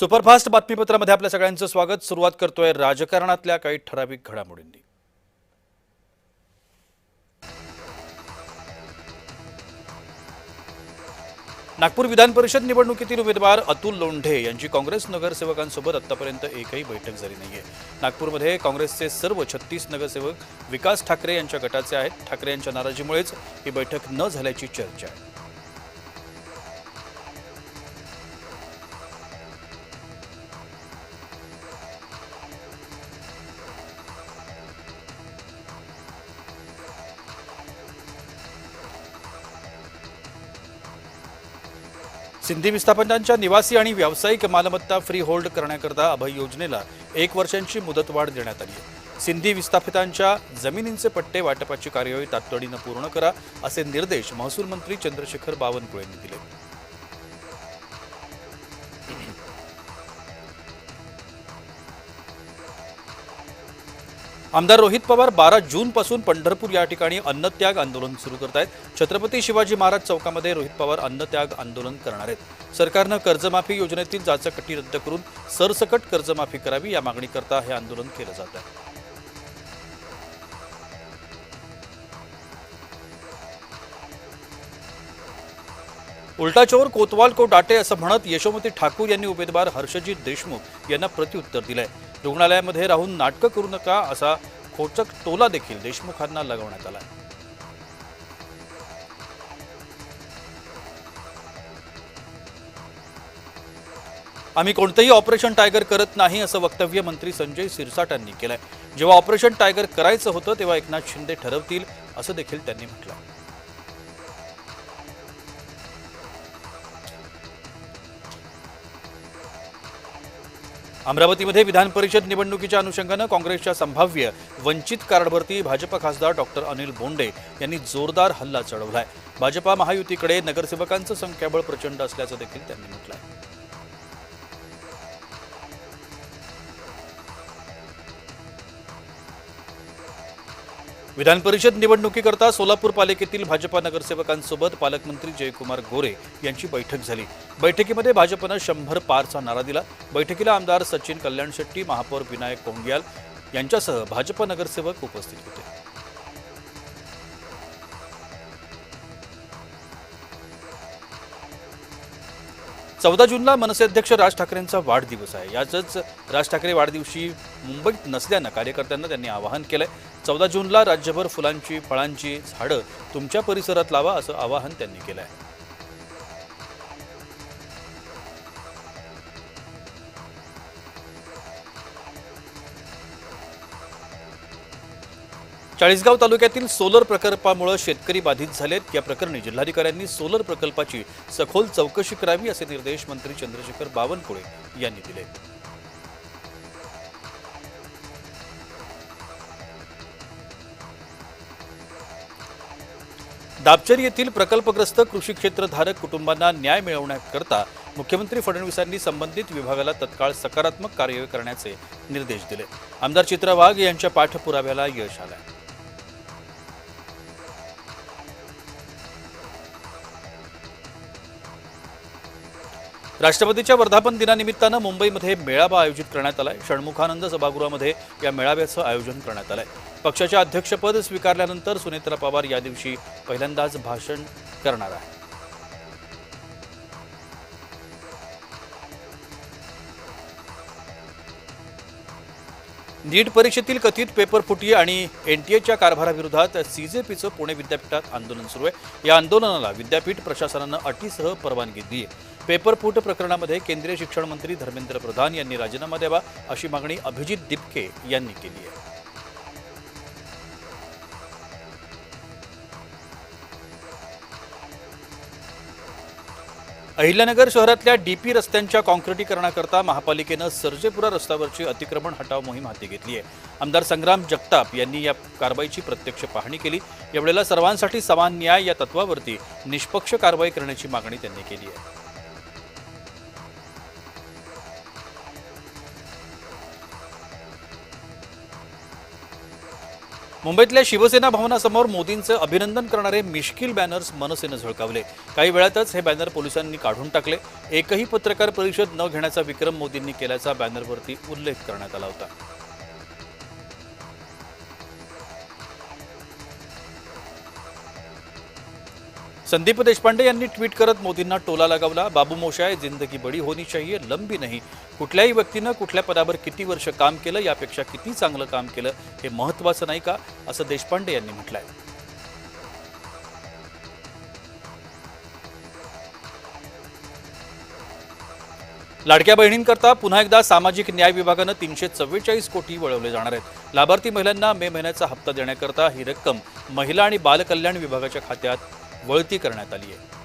Superfast बातमीपत्रामध्ये आपल्या सगळ्यांचं स्वागत। सुरुवात करतोय राजकारणातल्या काही ठराविक घडामोडींनी। नागपूर विधान परिषद निवडणुकीतील उमेदवार अतुल लोंढे यांची काँग्रेस नगरसेवकांसोबत आतापर्यंत एकही बैठक झाली नाहीये। नागपूरमध्ये काँग्रेसचे सर्व 36 नगरसेवक विकास ठाकरे यांच्या गटाचे आहेत। ठाकरे यांच्या नाराजीमुळेच ही बैठक न झाल्याची चर्चा आहे। सिंधी विस्थापितांच्या निवासी आणि व्यावसायिक मालमत्ता फ्री होल्ड करण्याकरता अभय योजनेला 1 वर्षांची मुदतवाढ देण्यात आली आहे। सिंधी विस्थापितांच्या जमिनींचे पट्टे वाटपाची कार्यवाही तातडीने पूर्ण करा असे निर्देश महसूल मंत्री चंद्रशेखर बावनकुळे यांनी दिले। आमदार रोहित पवार 12 जून पासून पंढरपूर या ठिकाणी अन्नत्याग आंदोलन सुरू करत आहेत। छत्रपती शिवाजी महाराज चौकामध्ये रोहित पवार अन्नत्याग आंदोलन करणार आहेत। सरकारनं कर्जमाफी योजनेतील जाचक-अटी रद्द करून सरसकट कर्जमाफी करावी या मागणीकरता हे आंदोलन केलं जात आहे। उलटा चोर कोतवाल को डाटे असं म्हणत यशोमती ठाकूर यांनी उमेदवार हर्षजित देशमुख यांना प्रत्युत्तर दिलंय। रुग्णालयामध्ये राहून नाटकं करू नका असा खोचक टोला देखील देशमुखांना लगावण्यात आला। आम्ही कोणतेही ऑपरेशन टायगर करत नाही असं वक्तव्य मंत्री संजय सिरसाट यांनी केलंय। जेव्हा ऑपरेशन टायगर करायचं होतं तेव्हा एकनाथ शिंदे ठरवतील असं देखील त्यांनी म्हटलंय। अमरावतीमध्ये विधान परिषद निवडणुकीच्या अनुषंगाने काँग्रेसच्या संभाव्य वंचित कार्डवरती भाजप खासदार डॉक्टर अनिल बोंडे यांनी जोरदार हल्ला चढवलाय। भाजपा महायुतीकडे नगरसेवकांचं संख्याबळ प्रचंड असल्याचं देखील त्यांनी म्हटलंय। विधान परिषद निवडणुकीकरता सोलापूर पालिकेतील भाजपा नगरसेवकांसोबत पालकमंत्री जयकुमार गोरे यांची बैठक झाली। बैठकीमध्ये भाजपनं 100 पारचा नारा दिला। बैठकीला आमदार सचिन कल्याण शेट्टी, महापौर विनायक कोंडियाल यांच्यासह भाजप नगरसेवक उपस्थित होते। 14 जूनला मनसे अध्यक्ष राज ठाकरेंचा वाढदिवस आहे। याच राज ठाकरे वाढदिवशी मुंबईत नसल्यानं कार्यकर्त्यांना त्यांनी आवाहन केलंय। 14 जूनला राज्यभर फुलांची फळांची झाडं तुमच्या परिसरात लावा असं आवाहन त्यांनी केलंय। चाळीसगाव तालुक्यातील सोलर प्रकल्पामुळे शेतकरी बाधित झालेत। या प्रकरणी जिल्हाधिकाऱ्यांनी सोलर प्रकल्पाची सखोल चौकशी करावी असे निर्देश मंत्री चंद्रशेखर बावनकुळे यांनी दिले। दापचरी येथील प्रकल्पग्रस्त कृषी क्षेत्रधारक कुटुंबांना न्याय मिळवण्याकरता मुख्यमंत्री फडणवीसांनी संबंधित विभागाला तत्काळ सकारात्मक कार्यवाही करण्याचे निर्देश दिले। आमदार चित्रा वाघ यांच्या पाठपुराव्याला यश आलंय। राष्ट्रपतीच्या वर्धापन दिनानिमित्तानं मुंबईमध्ये मेळावा आयोजित करण्यात आलाय। षण्मुखानंद सभागृहामध्ये या मेळाव्याचं आयोजन करण्यात आलंय। पक्षाचे अध्यक्षपद स्वीकारल्यानंतर सुनेत्रा पवार या दिवशी पहिल्यांदाच भाषण करणार आहेत। नीट परीक्षेतील कथित पेपरफुटी आणि एनटीएच्या कारभाराविरोधात सीजेपीचं पुणे विद्यापीठात आंदोलन सुरू आहे। या आंदोलनाला विद्यापीठ प्रशासनानं अटीसह परवानगी दिली आहे। पेपरफूट प्रकरणामध्ये केंद्रीय शिक्षण मंत्री धर्मेंद्र प्रधान यांनी राजीनामा द्यावा अशी मागणी अभिजित दिपके यांनी केली आहे। अहिल्यानगर शहरातल्या डीपी रस्त्यांच्या काँक्रिटीकरणाकरता महापालिकेनं सर्जेपुरा रस्त्यावरची अतिक्रमण हटाव मोहीम हाती घेतली आहे। आमदार संग्राम जगताप यांनी या कारवाईची प्रत्यक्ष पाहणी केली। यावेळेला सर्वांसाठी समान न्याय या तत्वावरती निष्पक्ष कारवाई करण्याची मागणी त्यांनी केली आहे। मुंबईतल्या शिवसेना भवनासमोर मोदींचं अभिनंदन करणारे मिश्किल बॅनर्स मनसेनं झळकावले. काही वेळातच हे बॅनर पोलिसांनी काढून टाकले. एकही पत्रकार परिषद न घेण्याचा विक्रम मोदींनी केल्याचा बॅनरवरती उल्लेख करण्यात आला होता. संदीप देशपांडे यांनी ट्विट करत मोदींना टोला लगावला. बाबू मोशाय, जिंदगी बडी होनी चाहिए, लंबी नहीं. कुठल्याही व्यक्तीनं कुठल्या पदावर किती वर्ष काम केलं यापेक्षा किती चांगलं काम केलं हे महत्त्वाचं नाही का, असं देशपांडे यांनी म्हटलंय. लाडक्या बहिणींकरता पुन्हा एकदा सामाजिक न्याय विभागानं 344 कोटी वळवले जाणार आहेत. लाभार्थी महिलांना मे महिन्याचा हप्ता देण्याकरता ही रक्कम महिला आणि बाल कल्याण विभागाच्या खात्यात वळती करण्यात आली आहे.